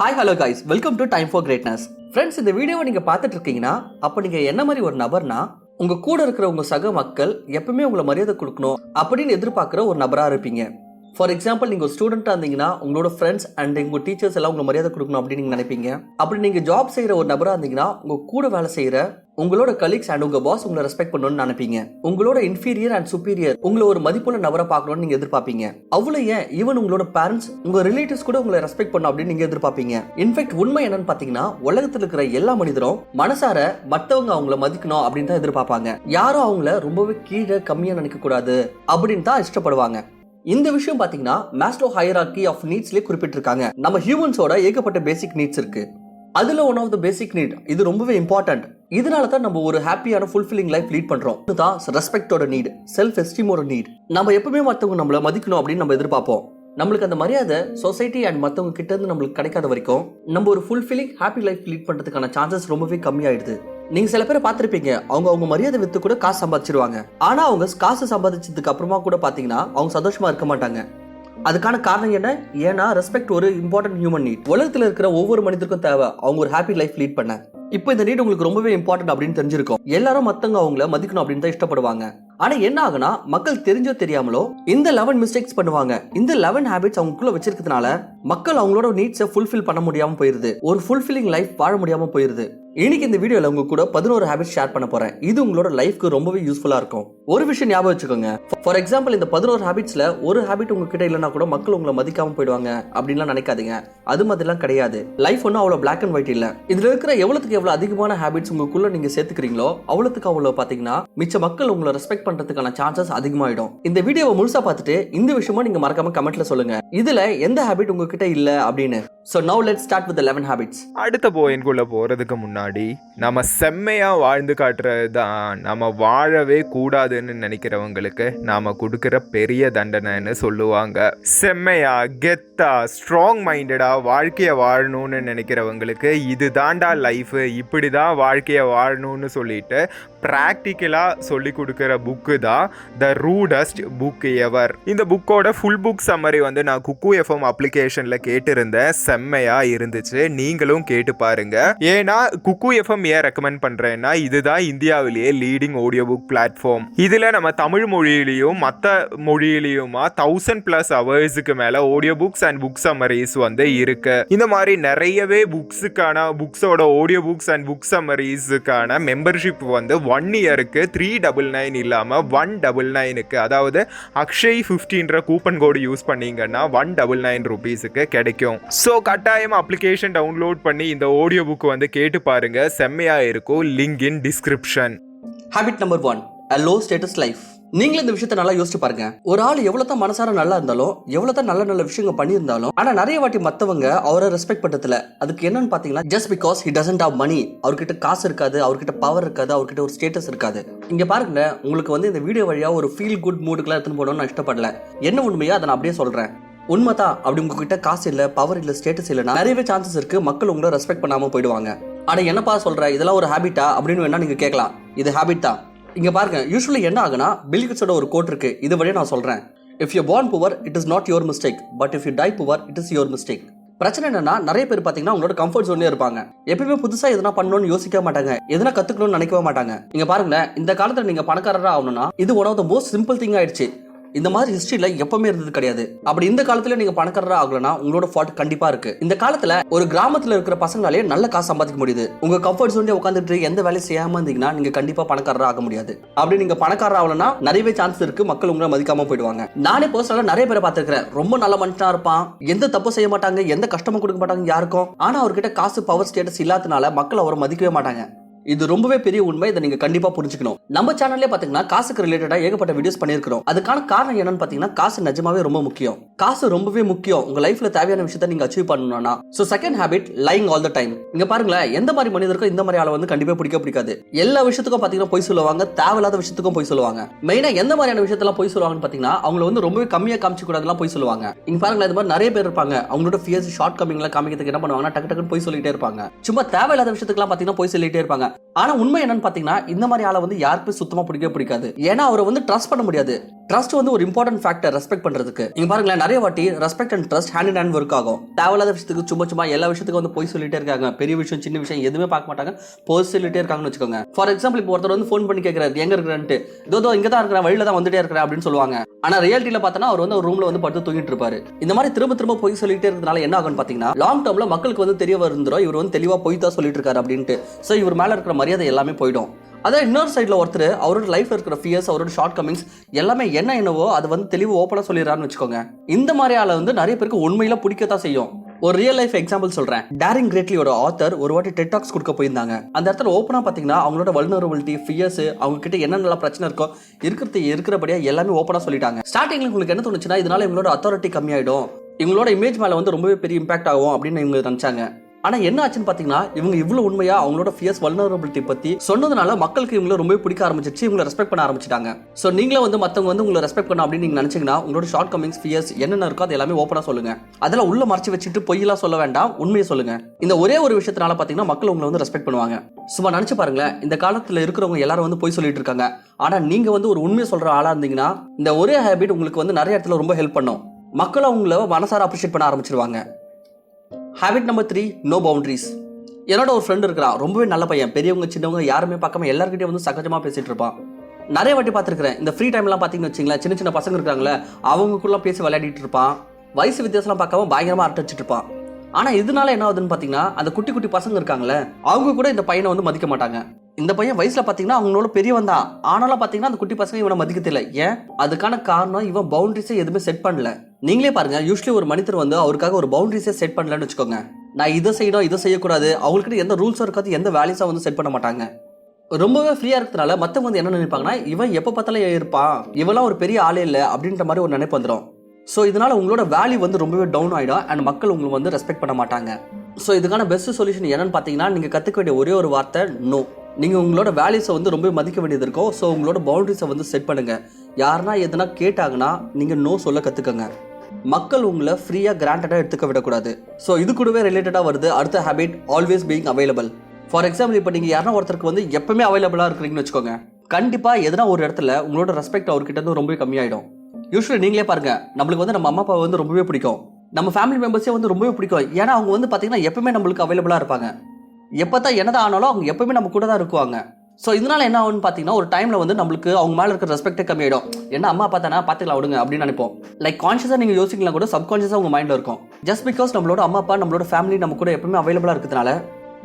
Hi, hello guys. Welcome to Time for Greatness. Friends, இந்த வீடியோவை நீங்க பார்த்துட்டு இருக்கீங்கன்னா அப்ப நீங்க என்ன மாதிரி ஒரு நபர்னா உங்க கூட இருக்கிற உங்க சக மக்கள் எப்பவுமே உங்களை மரியாதை கொடுக்கணும் அப்படின்னு எதிர்பார்க்கிற ஒரு நபரா இருப்பீங்க. ஃபார் எக்ஸாம்பிள், நீங்க ஒரு ஸ்டூடெண்டா இருந்தீங்கன்னா உங்களோட ஃப்ரெண்ட்ஸ் அண்ட் உங்க டீச்சர்ஸ் எல்லாம் உங்களை மரியாதை கொடுக்கணும் அப்படின்னு நீங்க நினைப்பீங்க. அப்படி நீங்க ஜாப் செய்யற ஒரு நபரா இருந்தீங்கன்னா உங்க கூட வேலை செய்யற உங்களோட கலீக்ஸ் அண்ட் உங்க பாஸ் உங்களை ரெஸ்பெக்ட் பண்ணணும்னு நினைப்பீங்க. உங்களோட இன்ஃபீரியர் அண்ட் சுப்பீரியர் உங்களை ஒரு மதிப்புள்ள நபரை பார்க்கணும்னு நீங்க எதிர்பார்ப்பீங்க. அவ்வளவு ஏன் ஈவன் உங்களோட பேரண்ட்ஸ் உங்க ரிலேட்டிவ்ஸ் கூட உங்களை ரெஸ்பெக்ட் பண்ணணும் அப்படின்னு நீங்க எதிர்பார்ப்பீங்க. இன்ஃபேக்ட் உண்மை என்னன்னு பாத்தீங்கன்னா உலகத்துல இருக்கிற எல்லா மனிதரும் மனசார மத்தவங்க அவங்கள மதிக்கணும் அப்படின்னு தான் எதிர்பார்ப்பாங்க. யாரும் அவங்கள ரொம்பவே கீழே கம்மியா நினைக்க கூடாது அப்படின்னு தான் இஷ்டப்படுவாங்க. இந்த விஷயம் பாத்தீங்கன்னா மேஸ்லோ ஹையரார்கி ஆஃப் நீட்ஸ்லயே குறிப்பிட்டிருக்காங்க. நம்ம ஹியூமன்ஸோட ஏகப்பட்ட பேசிக் நீட்ஸ் இருக்கு. அதுல one of the basic need இது ரொம்பவே இம்பார்ட்டன்ட். இதனால தான் நம்ம ஒரு ஹாப்பியான ஃபுல்ஃபில்லிங் லைஃப் லீட் பண்றோம். இதுதான் ரெஸ்பெக்டோட நீட், செல்ஃப் எஸ்டீமோட நீட். நம்ம எப்பவுமே மத்தவங்க நம்மள மதிக்கணும் அப்படின்னு நம்ம எதிர்பார்ப்போம். நம்மளுக்கு அந்த மரியாதை சொசைட்டி அண்ட் மத்தவங்க கிட்ட இருந்து நம்மளுக்கு கிடைக்காத வரைக்கும் நம்ம ஒரு ஃபுல்ஃபில்லிங் ஹாப்பி லைஃப் லீட் பண்றதுக்கான சான்சஸ் ரொம்பவே கம்மியாயிடுது. நீங்க சில பேரை பார்த்திருப்பீங்க, அவங்க மரியாதை வித்து கூட காசு சம்பாதிச்சிருவாங்க. ஆனா அவங்க காசு சம்பாதிச்சதுக்கு அப்புறமா கூட பாத்தீங்கன்னா அவங்க சந்தோஷமா இருக்க மாட்டாங்க. அதுக்கான காரணம் என்ன? ஏன்னா ரெஸ்பெக்ட் ஒரு இம்பார்ட்டன்ட் ஹியூமன் நீட். உலகத்துல இருக்கிற ஒவ்வொரு மனிதருக்கும் தேவை அவங்க ஒரு ஹாப்பி லைஃப் லீட் பண்ண. இப்போ இந்த நீட் உங்களுக்கு ரொம்பவே இம்பார்ட்டன்ட் அப்படின்னு தெரிஞ்சிருக்கும். எல்லாரும் மத்தவங்க அவங்கள மதிக்கணும் அப்படின்னு தான் இஷ்டப்படுவாங்க. ஆனா என்ன ஆகுனா மக்கள் தெரிஞ்சோ தெரியாமலோ இந்த 11 மிஸ்டேக்ஸ் பண்ணுவாங்க. இந்த 11 ஹேபிட்ஸ் அவங்களுக்குள்ள வச்சிருக்கிறதுனால மக்கள் அவங்களோட நீட்ஸை ஃபுல்ஃபில் பண்ண முடியாம போயிருது. ஒரு ஃபுல்ஃபில்லிங் லைஃப் வாழ முடியாம போயிருது. இன்னைக்கு இந்த வீடியோல உங்க கூட 11 ஹேபிட்ஸ் ஷேர் பண்ண போறேன். இது உங்களோட லைஃப்க்கு ரொம்பவே யூஸ்ஃபுல்லா இருக்கும். ஒரு விஷயம் ஞாபகம் வச்சுக்கோங்க. ஃபார் எக்ஸாம்பிள், இந்த 11 ஹேபிட்ஸ்ல ஒரு ஹேபிட் உங்ககிட்ட இல்லைன்னா கூட மக்கள் உங்களை மதிக்காம போயிடுவாங்க அப்படின்லாம் நினைக்காதீங்க. அது மாதிரிலாம் கிடையாது. லைஃப் ஒன்னும் அவ்வளவு பிளாக் அண்ட் ஒயிட் இல்ல. இதுல இருக்கிற எவ்வளவுக்கு எவ்வளவு அதிகமான ஹேபிட்ஸ் உங்களுக்குள்ள நீங்க சேர்த்துக்கிறீங்களோ அவ்வளவுக்கு அவ்வளவு பாத்தீங்கன்னா மிச்ச மக்கள் உங்களை ரெஸ்பெக்ட் பண்றதுக்கான சான்சஸ் அதிகமாயிடும். இந்த வீடியோவை முழுசா பார்த்துட்டு இந்த விஷயமா நீங்க மறக்காம கமெண்ட்ல சொல்லுங்க இதுல எந்த ஹேபிட் உங்ககிட்ட இல்ல அப்படின்னு. So now let's start with the 11 habits. அடுத்த பாயிண்ட்குள்ள போறதுக்கு முன்னாடி நம்ம செம்மையா வாழ்ந்து காட்டுறது தான் நம்ம வாழவே கூடாதுன்னு நினைக்கிறவங்களுக்கு நாம கொடுக்கிற பெரிய தண்டனைன்னு சொல்லுவாங்க. செம்மையா கெத்தா ஸ்ட்ராங் மைண்டடா வாழ்க்கைய வாழணும்னு நினைக்கிறவங்களுக்கு இது தாண்டா லைஃப், இப்படிதான் வாழ்க்கைய வாழணும்னு சொல்லிட்டு பிராக்டிக்கலா சொல்லி கொடுக்கிற புக்கு தான் த ரூடஸ்ட் புக் எவர். இந்த புக்கோட ஃபுல் புக் சம்மரி வந்து நான் குக்கு எஃப்எம் அப்ளிகேஷன்ல கேட்டிருந்தேன். செம்மையா இருந்துச்சு, நீங்களும் கேட்டு பாருங்க. ஏன்னா குக்கு எஃப்எம் ஏன் ரெக்கமெண்ட் பண்றேன்னா இதுதான் இந்தியாவிலேயே லீடிங் ஆடியோ புக் பிளாட்ஃபார்ம். இதுல நம்ம தமிழ் மொழியிலையும் மற்ற மொழியிலையுமா 1000+ ஹவர்ஸுக்கு மேல audio books and book summaries வந்து இருக்கு. இந்த மாதிரி நிறையவே புக்ஸோட ஆடியோ புக்ஸ் அண்ட் புக் சம்மரிஸுக்கான மெம்பர்ஷிப் வந்து 1 இயருக்கு 399 இல்லாம 199க்கு, அதாவது அக்ஷய் 15 கூப்பன் கோடு யூஸ் பண்ணீங்கன்னா 199 ரூபீஸுக்கு கிடைக்கும். ஸோ கட்டாயம் அப்ளிகேஷன் டவுன்லோட் பண்ணி இந்த ஆடியோ புக் வந்து கேட்டு பாருங்க, செம்மையா இருக்கும். Link in description. Habit number 1, a low status life. நீங்களும் இந்த விஷயத்த நல்லா யோசிச்சு பாருங்க. ஒரு ஆள் எவ்வளவுதான் மனசார நல்லா இருந்தாலும் எவ்வளவுதான் நல்ல விஷயங்கள் பண்ணியிருந்தாலும் ஆனா நிறைய வாட்டி மத்தவங்க அவரை ரெஸ்பெக்ட் பண்றதுல அதுக்கு என்னன்னு பாத்தீங்கன்னா just because he doesn't have money. அவர்கிட்ட காசு இருக்காது, அவர்கிட்ட பவர் இருக்காது, அவர்கிட்ட ஒரு ஸ்டேட்டஸ் இருக்காது. இங்க பாருங்க, உங்களுக்கு வந்து இந்த வீடியோ வழியா ஒரு ஃபீல் குட் மூடுக்குலாம் எடுத்துன்னு போகணும்னு நான் இஷ்டப்படல. என்ன உண்மையா அதை நான் அப்படியே சொல்றேன். உண்மைதான். அப்படி உங்ககிட்ட காசு இல்ல, பவர் இல்ல, ஸ்டேட்டஸ் இல்லைன்னா நிறையவே சான்சஸ் இருக்கு மக்கள் உங்களை ரெஸ்பெக்ட் பண்ணாம போயிடுவாங்க. ஆனா என்னப்பா சொல்ற, இதெல்லாம் ஒரு ஹேபிட்டா அப்படின்னு வேணா நீங்க கேட்கலாம். இது ஹேபிட் தான். இங்க பாருங்க, யூசுவலி என்ன ஆகுனா பில் கேட்ஸோட ஒரு கோட் இருக்கு, இது வழியா நான் சொல்றேன். If you're born poor, it is not your mistake, but if you die poor, it is your mistake. பிரச்சனை என்னன்னா நிறைய பேர் பாத்தீங்கன்னா உங்களோட கம்ஃபர்ட் ஜோன்லயே இருப்பாங்க. எப்பவுமே புதுசா எதனா பண்ணணும்னு யோசிக்க மாட்டாங்க, எதனா கத்துக்கணும்னு நினைக்கவே மாட்டாங்க. இங்க பாருங்க, இந்த காலத்துல நீங்க பணக்காரரா ஆகணும்னா இது one of the most simple thing ஆயிடுச்சு. இந்த மாதிரி ஹிஸ்டரியில எப்பவுமே இருந்தது கிடையாது. அப்படி இந்த காலத்துல நீங்க பணக்காரரா ஆகலனா உங்களோட ஃபால்ட் கண்டிப்பா இருக்கு. இந்த காலத்துல ஒரு கிராமத்துல இருக்கிற பசங்களாலே நல்ல காசு சம்பாதிக்க முடியுது. உங்க கம்ஃபர்ட் ஜோன்ல உட்காந்துட்டு எந்த வேலையும் செய்யாம இருந்தீங்கன்னா நீங்க கண்டிப்பா பணக்காரரா ஆக முடியாது. அப்படி நீங்க பணக்காரரா ஆகலனா நிறையவே சான்ஸ் இருக்கு மக்கள் உங்களை மதிக்காம போயிடுவாங்க. நானே பர்சனலா நிறைய பேரை பார்த்திருக்கிறேன். ரொம்ப நல்ல மனுஷனா இருப்பான், எந்த தப்பு செய்ய மாட்டாங்க, எந்த கஷ்டமும் கொடுக்க மாட்டாங்க யாருக்கும். ஆனா அவர்கிட்ட காசு பவர் ஸ்டேட்டஸ் இல்லாதனால மக்கள் அவரை மதிக்கவே மாட்டாங்க. இது ரொம்பவே பெரிய உண்மை. இதை நீங்க கண்டிப்பா புரிஞ்சுக்கணும். நம்ம சேனல்ல பாத்தீங்கன்னா காசுக்கு ரிலேட்டடா ஏகப்பட்ட வீடியோஸ் பண்ணிருக்கோம். அதுக்கான காரணம் என்னன்னு பாத்தீங்கன்னா காசு நிஜமாவே ரொம்ப முக்கியம். காசு ரொம்பவே முக்கியம் உங்க லைஃப்ல தேவையான விஷயத்தை நீங்க அச்சீவ் பண்ணணும்னா. So second habit, lying all the time. இங்க பாருங்களேன், எந்த மாதிரி மனிதருக்கும் இந்த மாதிரி ஆளை வந்து கண்டிப்பா பிடிக்காது. எல்லா விஷயத்துக்கும் பாத்தீங்கன்னா பொய் சொல்லுவாங்க, தேவையில்லாத விஷயத்துக்கும் பொய் சொல்லுவாங்க. மெயினா எந்த மாதிரியான விஷயத்தெல்லாம் பொய் சொல்லுவாங்கன்னு பாத்தீங்கன்னா அவங்களை வந்து ரொம்பவே கம்மியா காமிச்சு கூடாதுலாம் பொய் சொல்லுவாங்க. இங்க பாருங்களேன், இந்த மாதிரி நிறைய பேர் இருப்பாங்க. அவங்களோட ஃபியர்ஸ் ஷார்ட் கமிங்ல காமிக்கிறதுக்கு என்ன பண்ணுவாங்கன்னா டக்கு டக்குன்னு பொய் சொல்லிட்டே இருப்பாங்க. சும்மா தேவையில்லாத விஷயத்துக்குலாம் பாத்தீங்கன்னா பொய் சொல்லிட்டே இருப்பாங்க. ஆனா உண்மை என்னன்னு பாத்தீங்கன்னா இந்த மாதிரி ஆளை வந்து யாருக்கும் சுத்தமா பிடிக்காது. ஏன்னா அவரை வந்து ட்ரஸ்ட் பண்ண முடியாது. ட்ரஸ்ட் வந்து ஒரு இம்பார்ட்டன்ட் ஃபேக்டர் ரெஸ்பெக்ட் பண்றதுக்கு. நீங்க பாருங்களேன், நிறைய வாட்டி respect and trust hand in hand work ஆகும். தேவையில்லாத விஷயத்துக்கு சும்மா எல்லா விஷயத்துக்கும் வந்து போய் சொல்லிட்டே இருக்காங்க. பெரிய விஷயம் சின்ன விஷயம் எதுவுமே பார்க்க மாட்டாங்க, போய் சொல்லிட்டே இருக்காங்கன்னு வச்சுக்கோங்க. ஃபார் எக்ஸாம்பிள், இப்போ ஒருத்தர் வந்து ஃபோன் பண்ணி கேட்கறாரு எங்க இருக்கிறான்ட்டு, இதோ இங்க தான் இருக்கிறேன், வழியில தான் வந்துட்டே இருக்கிறேன் அப்படின்னு சொல்லுவாங்க. ஆனா ரியாலிட்டியில பார்த்தா அவர் வந்து ஒரு ரூம்ல வந்து படுத்து தூங்கிட்டு இருப்பாரு. இந்த மாதிரி திரும்ப போய் சொல்லிட்டே இருக்கிறதுனால என்ன ஆகும்னு பாத்தீங்கன்னா லாங் டர்ம்ல மக்களுக்கு வந்து தெரிய வந்துடும் இவர் வந்து தெளிவா போய் தான் சொல்லிட்டு இருக்காரு அப்படின்ட்டு. சோ இவர் மேல இருக்கிற மரியாதை எல்லாமே போயிடும். அதே இன்னொரு சைடில் ஒருத்தர் அவரோட லைஃப்ல இருக்கிற ஃபியர்ஸ், அவரோட ஷார்ட் கமிங்ஸ் எல்லாமே என்னவோ அது வந்து தெளிவு ஓப்பனாக சொல்லிடுறான்னு வச்சுக்கோங்க. இந்த மாதிரி ஆளை வந்து நிறைய பேருக்கு உண்மையில பிடிக்கத்தான் செய்யும். ஒரு ரியல் லைஃப் எக்ஸாம்பிள் சொல்றேன். டேரிங் கிரேட்லியோட ஆத்தர் ஒரு வாட்டி டெட் டாக்ஸ் கொடுக்க போயிருந்தாங்க. அந்த இடத்துல ஓப்பனா பாத்தீங்கன்னா அவங்களோட வல்னரபிலிட்டி, ஃபியர்ஸ், அவங்க கிட்ட என்னென்ன பிரச்சனை இருக்கோ இருக்கிறபடியா எல்லாமே ஓப்பனா சொல்லிட்டாங்க. ஸ்டார்டிங்ல உங்களுக்கு என்ன தோணுச்சுன்னா இதனால இவங்களோட அத்தாரிட்டி கம்மியாயிடும், இவங்களோட இமேஜ் மேல வந்து ரொம்பவே பெரிய இம்பாக்ட் ஆகும் அப்படின்னு இவங்க நினைச்சாங்க. ஆனா என்ன ஆச்சுன்னு பாத்தீங்கன்னா இவங்க இவ்வளவு உண்மையா அவங்களோட ஃபியர்ஸ், வல்னரபிலிட்டி பத்தி சொன்னதுனால மக்களுக்கு இவங்களை ரொம்ப பிடிக்க ஆரம்பிச்சிருச்சு, இவங்களை ரெஸ்பெக்ட் பண்ண ஆரம்பிச்சிட்டாங்க. சோ நீங்களும் வந்து மத்தவங்க வந்து உங்களை ரெஸ்பெக்ட் பண்ண அப்படின்னு நீங்க நினைச்சீங்கன்னா உங்களோட ஷார்ட் கமிங்ஸ், ஃபியர்ஸ் என்னென்ன இருக்கோ அது எல்லாமே ஓப்பனா சொல்லுங்க. அதெல்லாம் உள்ள மறைச்சு வச்சுட்டு பொய்யெல்லாம் சொல்ல வேண்டாம், உண்மையை சொல்லுங்க. இந்த ஒரே ஒரு விஷயத்தினால பாத்தீங்கன்னா மக்கள் உங்களை வந்து ரெஸ்பெக்ட் பண்ணுவாங்க. சும்மா நினைச்சு பாருங்களேன், இந்த காலத்துல இருக்கிறவங்க எல்லாரும் வந்து பொய் சொல்லிட்டு இருக்காங்க. ஆனா நீங்க வந்து ஒரு உண்மையை சொல்ற ஆளா இருந்தீங்கன்னா இந்த ஒரே ஹேபிட் உங்களுக்கு வந்து நிறைய இடத்துல ரொம்ப ஹெல்ப் பண்ணும். மக்கள் அவங்கள மனசார அப்ரிஷியேட் பண்ண ஆரம்பிச்சிருவாங்க. Habit number 3, no boundaries. என்னோட ஒரு ஃப்ரெண்ட் இருக்கிறான், ரொம்பவே நல்ல பையன். பெரியவங்க சின்னவங்க யாருமே பார்க்காம எல்லாருக்கிட்டே வந்து சகஜமா பேசிட்டு இருப்பான். நிறைய வாட்டி பார்த்துருக்கிறேன். இந்த ஃப்ரீ டைம்லாம் பார்த்தீங்கன்னு வச்சிங்களேன், சின்ன பசங்க இருக்காங்களே அவங்களுக்குள்ள பேசி விளையாடிட்டு இருப்பான். வயசு வித்தியாசம்லாம் பார்க்காம பயங்கரமா அரட்டச்சிட்டு இருப்பான். ஆனா இதனால என்ன ஆகுதுன்னு பாத்தீங்கன்னா அந்த குட்டி பசங்க இருக்காங்களே அவங்க கூட இந்த பையனை வந்து மதிக்க மாட்டாங்க. இந்த பையன் வயசுல பாத்தீங்கன்னா அவங்களோட பெரியவன் தான், ஆனாலும் பாத்தீங்கன்னா அந்த குட்டி பசங்க இவனை மதிக்க தெரியல. ஏன்? அதுக்கான காரணம் இவன் பவுண்டரிஸே எதுவுமே செட் பண்ணல. நீங்களே பாருங்க, யூஸ்வலி ஒரு மனிதர் வந்து அவருக்காக ஒரு பவுண்டரிஸே செட் பண்ணலன்னு வச்சுக்கோங்க. நான் இதை செய்யணும், இதை செய்யக்கூடாது, அவங்ககிட்ட எந்த ரூல்ஸும் இருக்காது, எந்த வேல்யூஸும் வந்து செட் பண்ண மாட்டாங்க. ரொம்பவே ஃப்ரீயா இருக்கிறதுனால மற்றவங்க வந்து என்ன நினைப்பாங்கன்னா இவன் எப்போ பார்த்தாலும் இருப்பான், இவெல்லாம் ஒரு பெரிய ஆளே இல்லை அப்படின்ற மாதிரி ஒரு நினைப்பு வந்துடும். ஸோ இதனால உங்களோட வேல்யூ வந்து ரொம்பவே டவுன் ஆகிடும் அண்ட் மக்கள் உங்களுக்கு வந்து ரெஸ்பெக்ட் பண்ண மாட்டாங்க. ஸோ இதுக்கான பெஸ்ட் சொல்யூஷன் என்னன்னு பார்த்தீங்கன்னா நீங்கள் கற்றுக்க வேண்டிய ஒரே ஒரு வார்த்தை நோ. நீங்கள் உங்களோட வேல்யூஸை வந்து ரொம்ப மதிக்க வேண்டியது இருக்கும். ஸோ உங்களோட பவுண்டரிஸை வந்து செட் பண்ணுங்கள். யாருன்னா எதுனா கேட்டாங்கன்னா நீங்கள் நோ சொல்ல கற்றுக்கங்க. மக்கள் உங்களை ஃப்ரீயாக கிராண்டடாக எடுத்துக்க விடக்கூடாது. ஸோ இது கூடவே ரிலேட்டடாக வருது அடுத்த habit, always being available. For example, இப்போ நீங்கள் யாருன்னா ஒருத்தருக்கு வந்து எப்பவுமே அவைலபிளாக இருக்கிறீங்கன்னு வச்சுக்கோங்க, கண்டிப்பாக எதனா ஒரு இடத்துல உங்களோட ரெஸ்பெக்ட் அவர்கிட்ட இருந்து ரொம்பவே கம்மியாயிடும். யூஸ்வலி நீங்களே பாருங்க, நம்மளுக்கு வந்து நம்ம அம்மா அப்பா வந்து ரொம்பவே பிடிக்கும், நம்ம ஃபேமிலி மெம்பர்ஸே வந்து ரொம்பவே பிடிக்கும். ஏன்னா அவங்க வந்து பார்த்தீங்கன்னா எப்பவுமே நம்மளுக்கு அவைலபிளாக இருப்பாங்க. எப்போ தான் என்னதான் ஆனாலும் அவங்க எப்பவுமே நம்ம கூட தான் இருக்குவாங்க. ஸோ இதனால என்ன ஆகும்னு பார்த்தீங்கன்னா ஒரு டைமில் வந்து நம்மளுக்கு அவங்க மேலே இருக்கிற ரெஸ்பெக்டே கம்மியாயிடும். என்ன அம்மா பார்த்தானா பார்த்துக்கலாம் விடுங்க அப்படின்னு நினைப்போம். லைக் கான்ஷியஸாக நீங்கள் யோசிக்கலாம் கூட சப்கான்ஷியஸாக உங்கள் மைண்டில் இருக்கும். ஜஸ்ட் பிகாஸ் நம்மளோட அம்மா அப்பா நம்மளோட ஃபேமிலி நம்ம கூட எப்பவுமே அவைலபிளாக இருக்கிறதுனால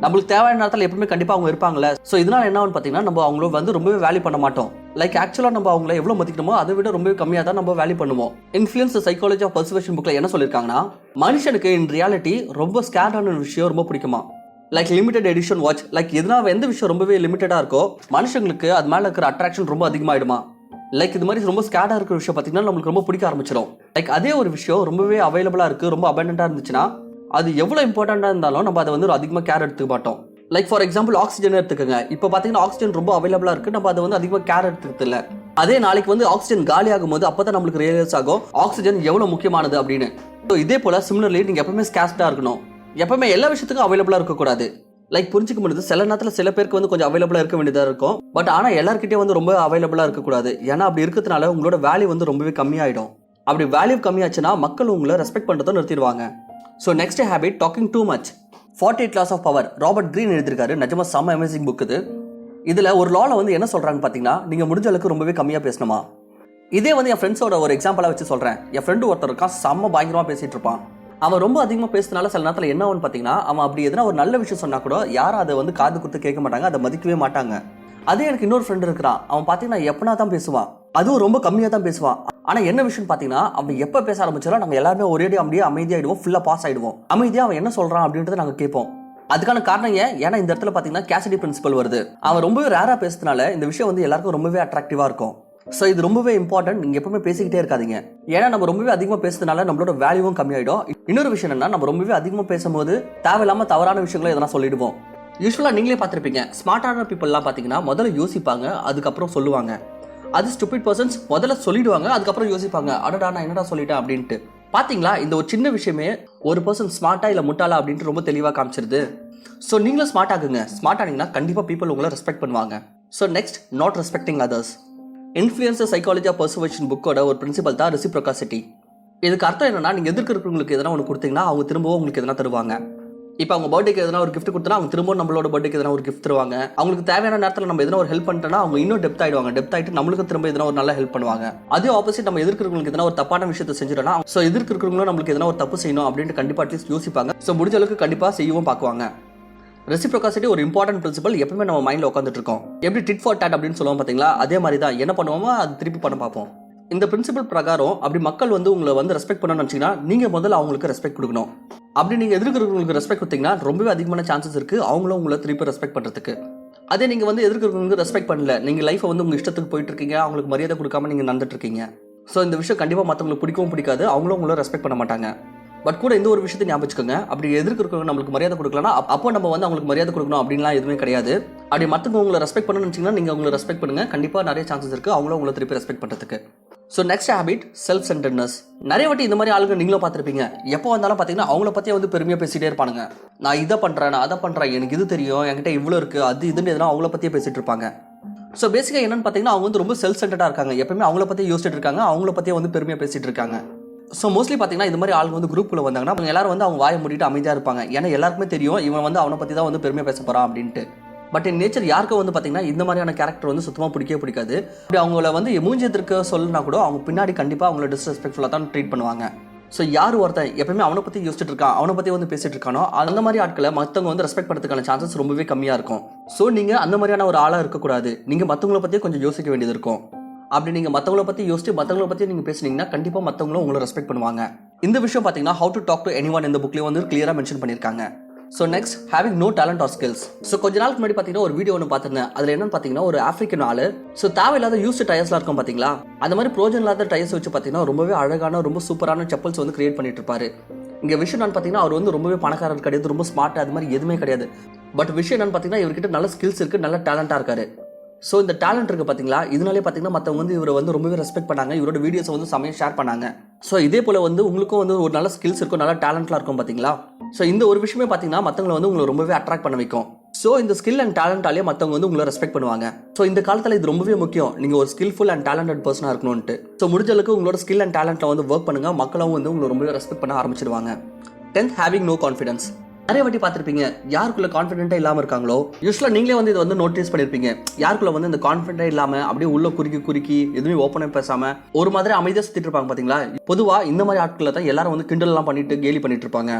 நம்மளுக்கு தேவையான நேரத்தில் எப்பவுமே கண்டிப்பாக அவங்க இருப்பாங்களே. ஸோ இதனால என்ன ஆகும்னு பார்த்தீங்கன்னா நம்ம அவங்கள வந்து ரொம்பவே வேல்யூ பண்ண மாட்டோம். லைக் ஆக்சுவலாக நம்ம அவங்கள எவ்வளோ மதிக்கணுமோ அதை விட ரொம்பவே கம்மியாக தான் நம்ம வேல்யூ பண்ணுவோம். இன்ஃப்ளூயன்ஸ் சைக்காலஜி ஆஃப் பர்சுவேஷன் புக்கில் என்ன சொல்லியிருக்காங்கன்னா மனுஷனுக்கு இன் ரியாலிட்டி ரொம்ப ஸ்கேர்டான விஷயம் ரொம்ப பிடிக்குமா. Like limited edition watch, like எந்த விஷயம் ரொம்பவே லிமிட்டடாக இருக்கோ மனுஷங்களுக்கு அது மேலே இருக்கிற அட்ராக்ஷன் ரொம்ப அதிகமாகிடுமா. லைக் இது மாதிரி ரொம்ப ஸ்கேர்டாக இருக்கிற விஷயம் பார்த்தீங்கன்னா நம்மளுக்கு ரொம்ப பிடிக்க ஆரம்பிச்சிடும். லைக் அதே ஒரு விஷயம் ரொம்பவே அவைலபிளாக இருக்குது, ரொம்ப அபண்டண்டாக இருந்துச்சுன்னா அது எவ்வளோ இம்பார்ட்டண்ட்டாக இருந்தாலும் நம்ம அதை வந்து அதிகமாக கேர் எடுத்துக்க மாட்டோம். லைக் ஃபார் எக்ஸாம்பிள் ஆக்சிஜன் எடுத்துக்கோங்க. இப்போ பார்த்தீங்கன்னா ஆக்சிஜன் ரொம்ப அவைலபிளாக இருக்குது, நம்ம அதை வந்து அதிகமாக கேர் எடுத்துக்கிறது இல்லை. அதே நாளைக்கு வந்து ஆக்சிஜன் காலி ஆகும்போது அப்போ தான் நம்மளுக்கு ரியலைஸ் ஆகும் ஆக்சிஜன் எவ்வளோ முக்கியமானது அப்படின்னு. ஸோ இதே போல் சிமிலர்லி நீங்கள் எப்பவுமே ஸ்கேர்ஸ்டாக இருக்கணும், எப்பவுமே எல்லா விஷயத்துக்கும் அவைலபிளாக இருக்கக்கூடாது. லைக் புரிஞ்சுக்க முடியுது, சில நேரத்தில் சில பேருக்கு வந்து கொஞ்சம் அவைலபிளாக இருக்க வேண்டியதாக இருக்கும். பட் ஆனால் எல்லாருக்கிட்டே வந்து ரொம்ப அவைலபிளாக இருக்கக்கூடாது. ஏன்னா அப்படி இருக்கிறதுனால உங்களோட வேல்யூ வந்து ரொம்பவே கம்மியாயிடும். அப்படி வேல்யூ கம்மியாச்சுன்னா மக்கள் உங்களை ரெஸ்பெக்ட் பண்ணுறதை நிறுத்திடுவாங்க. So next habit, talking too much. 48 Laws of Power Robert Greene எழுதியிருக்காரு. நிஜமா செம்ம அமேசிங் புக் இது. இதில் ஒரு லாவில் வந்து என்ன சொல்கிறாங்க பார்த்தீங்கன்னா நீங்கள் முடிஞ்ச அளவுக்கு ரொம்பவே கம்மியாக பேசணுமா. இதே வந்து என் ஃப்ரெண்ட்ஸோட ஒரு எக்ஸாம்பிளாக வச்சு சொல்கிறேன். என் ஃப்ரெண்டு ஒருத்தர் இருக்கான், செம்ம பயங்கரமாக பேசிகிட்டு இருப்பான். அவன் ரொம்ப அதிகமாக பேசுறதுனால சில நேரத்தில் என்ன ஆகும்னு பார்த்தீங்கன்னா அவன் அப்படி எதனா ஒரு நல்ல விஷயம் சொன்னா கூட யாரும் அதை வந்து காது கொடுத்து கேட்க மாட்டாங்க, அதை மதிக்கவே மாட்டாங்க. அதே எனக்கு இன்னொரு ஃப்ரெண்ட் இருக்கிறான், அவன் பார்த்தீங்கன்னா எப்பனா தான் பேசுவான், அதுவும் ரொம்ப கம்மியாக தான் பேசுவான். ஆனால் என்ன விஷயம் பார்த்தீங்கன்னா அவன் எப்போ பேச ஆரம்பிச்சாலும் நாங்கள் எல்லாருமே ஒரேடி அப்படியே அமைதியாகிடுவோம், ஃபுல்லாக பாஸ் ஆகிடுவோம். அமைதியாக அவன் என்ன சொல்கிறான் அப்படின்றத நாங்கள் கேட்போம். அதுக்கான காரணம் ஏன்னா இந்த இடத்துல பார்த்தீங்கன்னா கேசிடி பிரின்சிபல் வருது. அவன் ரொம்பவே ரேராக பேசுறதுனால இந்த விஷயம் வந்து எல்லாருக்கும் ரொம்பவே அட்ராக்டிவாக இருக்கும். ஸோ இது ரொம்பவே இம்பார்ட்டன்ட். நீங்கள் எப்பவுமே பேசிக்கிட்டே இருக்காதீங்க. ஏன்னா நம்ம ரொம்பவே அதிகமாக பேசுறதுனால நம்மளோட வேல்யூவும் கம்மியாயிடும். இன்னொரு விஷயம் என்னன்னா நம்ம ரொம்பவே அதிகமாக பேசும்போது தேவையில்லாமல் தவறான விஷயங்களை எதனா சொல்லிடுவோம். யூஸ்வலாக நீங்களே பார்த்துருப்பீங்க, ஸ்மார்ட்டான பீப்புளெலாம் பார்த்தீங்கன்னா முதல்ல யோசிப்பாங்க, அதுக்கப்புறம் சொல்லுவாங்க. அது ஸ்டூபிட் பர்சன்ஸ் முதல்ல சொல்லிடுவாங்க, அதுக்கப்புறம் யோசிப்பாங்க, அடடா நான் என்னடா சொல்லிட்டேன் அப்படின்ட்டு. பாத்தீங்களா, இந்த ஒரு சின்ன விஷயமே ஒரு பர்சன் ஸ்மார்ட்டா இல்ல முட்டாளா அப்படின்ட்டு ரொம்ப தெளிவா காமிச்சிருது. ஸோ நீங்களும் ஸ்மார்ட் ஆகுங்க. ஸ்மார்ட் ஆனீங்கன்னா கண்டிப்பா பீப்புள் உங்களை ரெஸ்பெக்ட் பண்ணுவாங்க. So next, not respecting others. Influencer psychology of persuasion புக்கோட ஒரு பிரின்சிபல் தான் ரெசிப்ரோசிட்டி. இதுக்கு அர்த்தம் என்னன்னா, நீங்க எதிர்க்கிறவங்களுக்கு எதனா ஒன்று கொடுத்தீங்கன்னா அவங்க திரும்பவும் உங்களுக்கு எதனா தருவாங்க. இப்போ அவங்க பர்த்டேக்கு எதனா ஒரு கிஃப்ட் கொடுத்தா அவங்க திரும்பவும் நம்மளோட பர்த்டேக்கு எதனா ஒரு கிஃப்ட் தருவாங்க. அவங்களுக்கு தேவையான நேரத்தில் நம்ம எதனா ஒரு ஹெல்ப் பண்ணிட்டோம்னா அவங்க இன்னும் டெப்த் ஆயிடுவாங்க. டெப்த் ஆயிட்டு நம்மளுக்கு திரும்ப எதனா ஒரு நல்ல ஹெல்ப் பண்ணுவாங்க. அதே ஆப்போசிட், நம்ம எதிர்க்கிறவங்களுக்கு எதனா ஒரு தப்பான விஷயத்தை செஞ்சிடனா, ஸோ எதிர்க்கிறவங்களும் நம்மளுக்கு எதனா ஒரு தப்பு செய்யணும் அப்படின்ட்டு கண்டிப்பா அட்லீஸ்ட் யோசிப்பாங்க. ஸோ முடிஞ்ச அளவுக்கு கண்டிப்பா செய்யவும் பார்க்குவாங்க. ரெசிப்ரோசிட்டி ஒரு இம்பார்ட்டன்ட் பிரின்சிபல், எப்பவுமே நம்ம மைண்ட்ல உட்காந்துட்டு இருக்கோம். எப்படி டிட் ஃபார் டாட் அப்படின்னு சொல்லுவோம் பாத்தீங்களா, அதே மாதிரி தான் என்ன பண்ணுவோமோ அது திருப்பி பண்ண பார்ப்போம். இந்த பிரின்சிபல் பிரகாரம் அப்படி மக்கள் உங்களை ரெஸ்பெக்ட் பண்ணணும்னு நினைச்சீங்கன்னா நீங்க முதல்ல அவங்களுக்கு ரெஸ்பெக்ட் கொடுக்கணும். அப்படி நீங்க எதிர்க்கிறவங்களுக்கு ரெஸ்பெக்ட் கொடுத்தீங்கன்னா ரொம்பவே அதிகமான சான்சஸ் இருக்கு அவங்களும் உங்களை திருப்பி ரெஸ்பெக்ட் பண்றதுக்கு. அதே நீங்க எதிர்க்கிறவங்களுக்கு ரெஸ்பெக்ட் பண்ணல, நீங்க லைஃபை உங்க இஷ்டத்துக்கு போயிட்டு இருக்கீங்க, அவங்களுக்கு மரியாதை கொடுக்காம நீங்க நடந்துட்டு இருக்கீங்க. ஸோ இந்த விஷயம் கண்டிப்பா மற்றவங்களுக்கு பிடிக்கவும் பிடிக்காது, அவங்களும் உங்களை ரெஸ்பெக்ட் பண்ண மாட்டாங்க. பட் கூட இந்த ஒரு விஷயத்தை ஞாபகம் வச்சுக்கோங்க, அப்படி எதிர்க்கிறவங்க நம்மளுக்கு மரியாதை கொடுக்கலன்னா அப்போ நம்ம அவங்களுக்கு மரியாதை கொடுக்கணும் அப்படின்லாம் எதுவுமே கிடையாது. அப்படி மற்றவங்க உங்களை ரெஸ்பெக்ட் பண்ணணும்னு நினைச்சீங்கன்னா நீங்க அவங்களை ரெஸ்பெக்ட் பண்ணுங்க, கண்டிப்பா நிறைய சான்சஸ் இருக்கு அவங்களும் உங்களை திருப்பி ரெஸ்பெக்ட் பண்றதுக்கு. So next habit, self centredness. நிறைய வாட்டி இந்த மாதிரி ஆளுங்க நீங்களும் பார்த்துருப்பீங்க. எப்போ வந்தாலும் பார்த்தீங்கன்னா அவங்கள பற்றியே பெருமையாக பேசிட்டே இருப்பாங்க. நான் இதை பண்ணுறேன், நான் அதை பண்ணுறேன், எனக்கு இது தெரியும், என்கிட்ட இவ்வளோ இருக்குது, அது இதுன்னு எதனா அவங்கள பற்றியே பேசிட்டு இருப்பாங்க. ஸோ பேசிக்காக என்னன்னு பார்த்தீங்கன்னா அவங்க ரொம்ப செல்ஃப் சென்டர்டாக இருக்காங்க. எப்பவுமே அவங்கள பற்றி யோசிச்சுட்டு இருக்காங்க, அவங்கள பற்றியே பெருமையாக பேசிட்டு இருக்காங்க. ஸோ மோஸ்ட்லி பார்த்தீங்கன்னா இந்த மாதிரி ஆளுங்க குரூப்பில் வந்தாங்கன்னா அவங்க எல்லாரும் அவங்க வாயை மூடிட்டு அமைதியாக இருப்பாங்க. ஏன்னா எல்லாருக்குமே தெரியும் இவன் அவனை பற்றி தான் பெருமையாக பேச போகிறான் அப்படின்ட்டு. பட் என் நேச்சர் யாருக்கும் பார்த்தீங்கன்னா இந்த மாதிரியான கேரக்டர் சுத்தமாக பிடிக்காது. அப்படி அவங்கள மூஞ்சி எதிர்க்க சொல்லுனா கூட அவங்க பின்னாடி கண்டிப்பாக அவங்கள டிஸ்ரெஸ்பெக்ட்ஃபுல்லாக தான் ட்ரீட் பண்ணுவாங்க. ஸோ யார் ஒருத்தன் எப்பவுமே அவனை பற்றி யோசிச்சுட்டு இருக்கான், அவனை பற்றி பேசிட்டு இருக்கானோ அந்த மாதிரி ஆட்களை மற்றவங்க ரெஸ்பெக்ட் பண்ணுறதுக்கான சான்சஸ் ரொம்பவே கம்மியாக இருக்கும். ஸோ நீங்கள் அந்த மாதிரியான ஒரு ஆளாக இருக்கக்கூடாது. நீங்கள் மற்றவங்கள பற்றியே கொஞ்சம் யோசிக்க வேண்டியது இருக்கும். அப்படி நீங்கள் மற்றவங்கள பற்றி யோசிச்சு மற்றவங்கள பற்றி நீங்கள் பேசுனீங்கன்னா கண்டிப்பாக மற்றவங்களும் உங்களை ரெஸ்பெக்ட் பண்ணுவாங்க. இந்த விஷயம் பார்த்தீங்கன்னா how to talk to anyone இந்த புக்லேயே கிளியராக மென்ஷன் பண்ணியிருக்காங்க. So next, having no talent or skills. So கொஞ்ச நாளுக்கு முன்னாடி பார்த்தீங்கன்னா ஒரு வீடியோ ஒன்று பார்த்துருந்தேன். அதில் என்னன்னு பார்த்தீங்கன்னா ஒரு ஆஃப்ரிக்கன் ஆளு தேவையில்லாத யூஸ்டு டயர்ஸ்லாம் இருக்கும் பார்த்தீங்களா, அந்த மாதிரி ப்ரோஜன் இல்லாத டயர்ஸ் வச்சு பார்த்தீங்கன்னா ரொம்பவே அழகான ரொம்ப சூப்பரான செப்பல்ஸ் கிரியேட் பண்ணிட்டு இருப்பாரு. இங்கே விஷயம் என்னன்னு பார்த்தீங்கன்னா அவர் ரொம்பவே பணக்காரர் கிடையாது, ரொம்ப ஸ்மார்ட், அது மாதிரி எதுவுமே கிடையாது. பட் விஷயம் என்னன்னு பார்த்தீங்கன்னா இவர்கிட்ட நல்ல ஸ்கில்ஸ் இருக்கு, நல்ல டேலண்டாக இருக்காரு. ஸோ இந்த டேலண்ட் இருக்குது பார்த்தீங்களா, இதனாலே பார்த்தீங்கன்னா மற்றவங்க இவரை ரொம்பவே ரெஸ்பெக்ட் பண்ணாங்க, இவரோட வீடியோஸை செமையாக ஷேர் பண்ணாங்க. ஸோ இதே போல் உங்களுக்கும் ஒரு நல்ல ஸ்கில்ஸ் இருக்கும், நல்ல டேலண்ட்லாம் இருக்கும் பார்த்தீங்களா. ஸோ இந்த ஒரு விஷயமே பார்த்தீங்கன்னா மற்றவங்களை உங்களை ரொம்பவே அட்ராக்ட் பண்ண வைக்கும். ஸோ இந்த ஸ்கில் அண்ட் டேலண்டாலே மற்றவங்க உங்களை ரெஸ்பெக்ட் பண்ணுவாங்க. ஸோ இந்த காலத்தில் இது ரொம்பவே முக்கியம், நீங்கள் ஒரு ஸ்கில்ஃபுல் அண்ட் டேலண்டட் பர்சனாக இருக்கணும்ட்டு. ஸோ முடிஞ்ச அளவுக்கு உங்களோட ஸ்கில் அண்ட் டேலண்ட்டில் ஒர்க் பண்ணுங்க, மக்களும் உங்களை ரொம்பவே ரெஸ்பெக்ட் பண்ண ஆரம்பிச்சிடுவாங்க. 10th, having no confidence. நிறைய வாட்டி பார்த்துருப்பீங்க, யாருக்குள்ள கான்ஃபிடென்ட்டா இல்லாமல் இருக்காங்களோ, யூஸ்வலாக நீங்களே இதை நோட்டீஸ் பண்ணியிருப்பீங்க. யாருக்குள்ள இந்த கான்ஃபிடென்ட்டா இல்லாமல் அப்படியே உள்ள குறுக்கி எதுவுமே ஓப்பனாக பேசாமல் ஒரு மாதிரி அமைதியாக சுற்றிட்டு இருப்பாங்க பார்த்தீங்களா. பொதுவாக இந்த மாதிரி ஆட்களை தான் எல்லாரும் கிண்டல்லாம் பண்ணிட்டு கேலி பண்ணிட்டு இருப்பாங்க.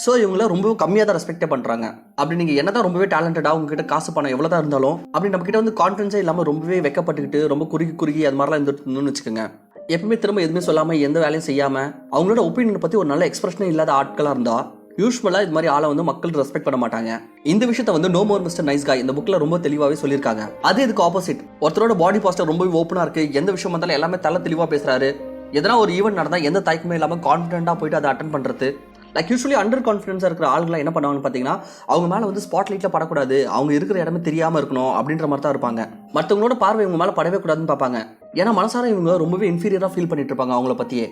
ஸோ இவங்கள ரொம்ப கம்மியாக தான் ரெஸ்பெக்டே பண்ணுறாங்க. அப்படி நீங்கள் என்ன தான் ரொம்பவே டேலண்டடாக உங்ககிட்ட காசு பணம் எவ்வளோ தான் இருந்தாலும் அப்படி நம்ம கிட்ட கான்ஃபிடன்ஸே இல்லாமல் ரொம்பவே வெக்கப்பட்டுக்கிட்டு ரொம்ப குறுக்கி அது மாதிரிலாம் இருந்துன்னு வச்சுக்கோங்க. எப்பவுமே திரும்ப எதுவுமே சொல்லாமல் எந்த வேலையும் செய்யாமல் அவங்களோட ஒப்பீனியனை பற்றி ஒரு நல்ல எக்ஸ்பிரஷனே இல்லாத ஆட்களாக இருந்தால் யூஸ்வலாக இது மாதிரி ஆளை மக்கள் ரெஸ்பெக்ட் பண்ண மாட்டாங்க. இந்த விஷயத்தை நோ மோர் மிஸ்டர் நைஸ் காய் இந்த புக்கில் ரொம்ப தெளிவாகவே சொல்லியிருக்காங்க. அது இதுக்கு ஆப்போசிட், ஒருத்தரோட பாடி பாஸ்டர் ரொம்பவே ஓப்பனாக இருக்கு, எந்த விஷயம் வந்தாலும் எல்லாமே தலை தெளிவாக பேசுறாரு, எதனா ஒரு ஈவெண்ட் நடந்தால் எந்த தயக்கமே இல்லாமல் கான்ஃபிடென்ட்டாக போயிட்டு அதை அட்டன் பண்ணுறது. லைக் யூஸ்வலி அண்டர் கான்ஃபிடன்ஸாக இருக்கிற ஆளுங்களாம் என்ன பண்ணுவாங்கன்னு பார்த்தீங்கன்னா அவங்க மேலே ஸ்பாட் லைட்டில் படக்கூடாது, அவங்க இருக்கிற இடமே தெரியாமல் இருக்கணும் அப்படின்ற மாதிரி தான் இருப்பாங்க. மற்றவங்களோட பார்வை இவங்க மேலே படவே கூடாதுன்னு பார்ப்பாங்க. ஏன்னா மனசார இவங்க ரொம்பவே இன்ஃபீரியராக ஃபீல் பண்ணிட்டு இருப்பாங்க அவங்கள பற்றியே.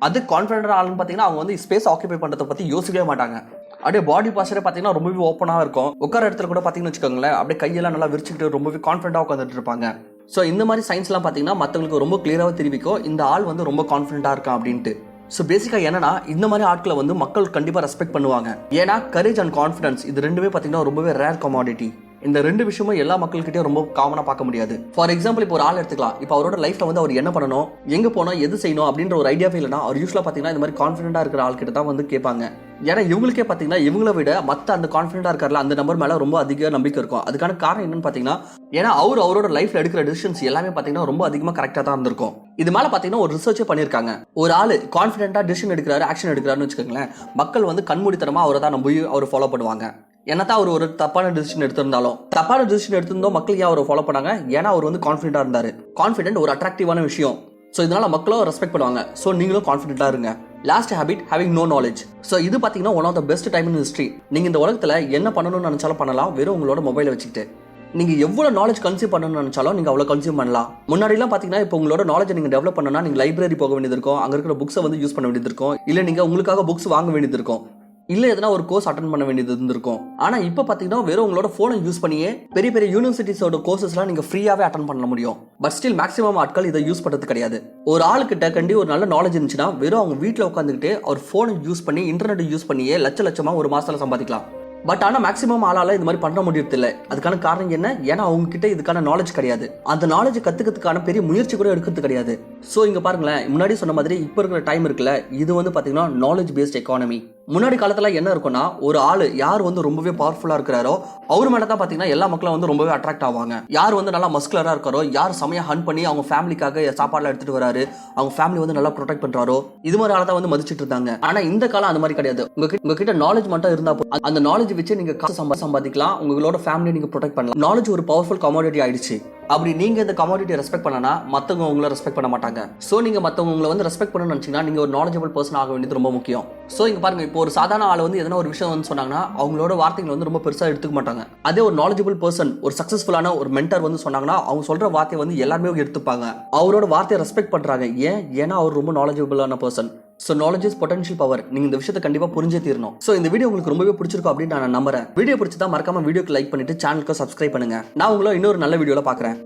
அது கான்ஃபிடென்ட் ஆளுன்னு பார்த்தீங்கன்னா அவங்க ஸ்பேஸ் ஆக்கியபை பண்ணுறதை பற்றி யோசிக்கவே மாட்டாங்க. அப்படியே பாடி பாஸ்டரே பார்த்தீங்கன்னா ரொம்பவே ஓப்பனாக இருக்கும். உட்கார இடத்துல கூட பார்த்தீங்கன்னு வச்சுக்கோங்களேன், அப்படியே கையெல்லாம் நல்லா விரிச்சுக்கிட்டு ரொம்பவே கான்ஃபிடென்ட்டாக உட்காந்துட்டு இருப்பாங்க. ஸோ இந்த மாதிரி சயின்ஸ்லாம் பார்த்தீங்கன்னா மற்றவங்களுக்கு ரொம்ப கிளியராக தெரிவிக்கும் இந்த ஆள் ரொம்ப கான்ஃபிடென்ட்டாக இருக்கான் அப்படின்ட்டு. ஸோ பேசிக்காக என்னன்னா இந்த மாதிரி ஆட்களை மக்கள் கண்டிப்பாக ரெஸ்பெக்ட் பண்ணுவாங்க. ஏன்னா கரேஜ் அண்ட் கான்ஃபிடன்ஸ் இது ரெண்டுமே பார்த்தீங்கன்னா ரொம்பவே ரேர் கமாடிட்டி. இந்த ரெண்டு விஷயமும் எல்லா மக்கள்கிட்டயும் ரொம்ப காமனாக பார்க்க முடியாது. ஃபார் எக்ஸாம்பிள் இப்போ ஒரு ஆள் எடுத்துக்கலாம், இப்போ அவரோட லைஃப்ல அவர் என்ன பண்ணணும், எங்க போனோம், எது செய்யணும் அப்படின்ற ஒரு ஐடியாவே இல்லைனா அவர் யூஸ்வலாக பார்த்தீங்கன்னா இந்த மாதிரி கான்ஃபிடென்ட்டாக இருக்கிற ஆள்கிட்ட தான் கேட்பாங்க. ஏன்னா இவங்களுக்கே பார்த்தீங்கன்னா இவங்கள விட மற்ற அந்த கான்ஃபிடென்ட்டாக இருக்கார்ல அந்த நம்பர் மேலே ரொம்ப அதிக நம்பிக்கை இருக்கும். அதுக்கான காரணம் என்னன்னு பார்த்தீங்கன்னா ஏன்னா அவரோட லைஃப்ல எடுக்கிற டிசிஷன்ஸ் எல்லாமே பார்த்தீங்கன்னா ரொம்ப அதிகமாக கரெக்டாக தான் இருந்திருக்கும். இது மேலே பார்த்தீங்கன்னா ஒரு ரிசர்ச்சே பண்ணியிருக்காங்க. ஒரு ஆள் கான்ஃபிடென்ட்டாக டிசிஷன் எடுக்கிறாரு, ஆக்ஷன் எடுக்கிறாருன்னு வச்சுக்கோங்களேன், மக்கள் கண்மூடித்தனமாக அவரை தான் நம்பி அவர் ஃபாலோ பண்ணுவாங்க. என்னதான் அவர் ஒரு தப்பான டிசிஷன் எடுத்திருந்தோம் மக்கள் ஏன் அவரை ஃபாலோ பண்ணாங்க, ஏன்னா அவர் கான்ஃபிடென்ட்டாக இருந்தார். கான்ஃபிடென்ட் ஒரு அட்ராக்டிவான விஷயம். ஸோ இதனால மக்களும் ரெஸ்பெக்ட் பண்ணுவாங்க. ஸோ நீங்களும் கான்ஃபிடென்ட்டாக இருங்க. Last habit, having no knowledge. So இது பார்த்தீங்கன்னா one of the best time in history. நீங்கள் இந்த உலகத்தில் என்ன பண்ணணும்னு நினச்சாலும் பண்ணலாம் வெறும் உங்களோட மொபைலை வச்சுக்கிட்டு. நீங்க எவ்வளவு நாலேஜ் கன்சியூம் பண்ணணும்னு நினைச்சாலும் நீங்க அவ்வளவு கன்சியூம் பண்ணலாம். முன்னாடிலாம் பாத்தீங்கன்னா இப்போ உங்களோட நாலேஜ் நீங்க டெவலப் பண்ணணும்னா நீங்க லைப்ரரி போக வேண்டியது இருக்கும், அங்க இருக்கிற புக்ஸை வந்து யூஸ் பண்ண வேண்டியது இருக்கும், இல்ல நீங்க உங்களுக்காக புக்ஸ் வாங்க வேண்டியது இருக்கும், இல்ல எதனா ஒரு கோர்ஸ் அட்டெண்ட் பண்ண வேண்டியது இருந்திருக்கும். ஆனா இப்ப பாத்தீங்கன்னா வெறும் உங்களோட போனை யூஸ் பண்ணியே பெரிய பெரிய யூனிவர்சிட்டிஸோட கோர்சஸ்லாம் நீங்க ஃப்ரீயாவே அட்டெண்ட் பண்ண முடியும். பட் ஸ்டில் மேக்ஸிமம் ஆட்கள் இதை யூஸ் பண்றது கிடையாது. ஒரு ஆளுக்கிட்ட கண்டி ஒரு நல்ல நாலேஜ் இருந்துச்சுன்னா வெறும் அவங்க வீட்டுல உட்காந்துக்கிட்டு அவர் போனை யூஸ் பண்ணி இன்டர்நெட் யூஸ் பண்ணியே லட்சமா ஒரு மாசத்துல சம்பாதிக்கலாம். பட் ஆனால் மேக்ஸிமம் ஆளால இது மாதிரி பண்ண முடியறது இல்லை. அதுக்கான காரணம் என்ன? ஏன்னா அவங்க கிட்ட இதுக்கான நாலேஜ் கிடையாது. அந்த நாலேஜ் கத்துக்கிறதுக்கான பெரிய முயற்சி கூட எடுக்கிறது கிடையாது. ஸோ இங்க பாருங்களேன், முன்னாடி சொன்ன மாதிரி இப்போ இருக்கிற டைம் இருக்குல்ல, இது வந்து பாத்தீங்கன்னா நாலேஜ் பேஸ்ட் எக்கானமி. முன்னாடி காலத்துல என்ன இருக்கும்னா, ஒரு ஆளு யார் வந்து ரொம்பவே பவர்ஃபுல்லா இருக்கிறாரோ அவர் மேல தான் பாத்தீங்கன்னா எல்லா மக்களும் வந்து ரொம்பவே அட்ராக்ட் ஆவாங்க. யார் வந்து நல்லா மஸ்குலரா இருக்காரோ, யார் சமயம் ஹன் பண்ணி அவங்க ஃபேமிலிக்காக சாப்பாடுலாம் எடுத்துட்டு வராரு, அவங்க ஃபேமிலி வந்து நல்லா ப்ரொடெக்ட் பண்றாரோ, இது மாதிரி ஆளை தான் வந்து மதிச்சிட்டு இருந்தாங்க. ஆனா இந்த காலம் அந்த மாதிரி கிடையாது. உங்ககிட்ட நாலேஜ் மட்டும் இருந்தா அந்த நாலேஜ் வச்சு நீங்க காசு சம்பாதிக்கலாம், உங்களோட ஃபேமிலியை நீங்க ப்ரொடெக்ட் பண்ணலாம். நாலேஜ் ஒரு பவர்ஃபுல் கமாடிட்டி ஆயிடுச்சு. அப்படி நீங்க இந்த கமாடிட்டியை ரெஸ்பெக்ட் பண்ணனா மத்தவங்க உங்களை ரெஸ்பெக்ட் பண்ண மாட்டாங்க. சோ நீங்க மத்தவங்க உங்களை வந்து ரெஸ்பெக்ட் பண்ணணும்னு நினைச்சீங்கன்னா நீங்க ஒரு நாலேஜபிள் பர்சன் ஆக வேண்டியது ரொம்ப முக்கியம். சோ இங்க பாருங்க, இப்போ ஒரு சாதாரண ஆள் வந்து எதனா ஒரு விஷயம் வந்து சொன்னாங்கன்னா அவங்களோட வார்த்தைகளை வந்து ரொம்ப பெருசா எடுத்துக்க மாட்டாங்க. அதே ஒரு நாலேஜபிள் பர்சன், ஒரு சக்சஸ்ஃபுல்லான ஒரு மென்டர் வந்து சொன்னாங்கன்னா அவங்க சொல்ற வார்த்தையை வந்து எல்லாருமே எடுத்துப்பாங்க. அவரோட வார்த்தையை ரெஸ்பெக்ட் பண்றாங்க. ஏன்னா அவர் ரொம்ப நாலேஜபிளான person. So knowledge is potential power. நீங்க இந்த விஷயத்தை கண்டிப்பா புரிஞ்சே தீரணும். ஸோ இந்த வீடியோ உங்களுக்கு ரொம்பவே பிடிச்சிருக்கும் அப்படின்னு நான் நம்புறேன். வீடியோ பிடிச்சதா மறக்காம வீடியோக்கு லைக் பண்ணிட்டு சேனலுக்கு சப்ஸ்கிரைப் பண்ணுங்க. நான் உங்களை இன்னொரு நல்ல வீடியோல பாக்குறேன்.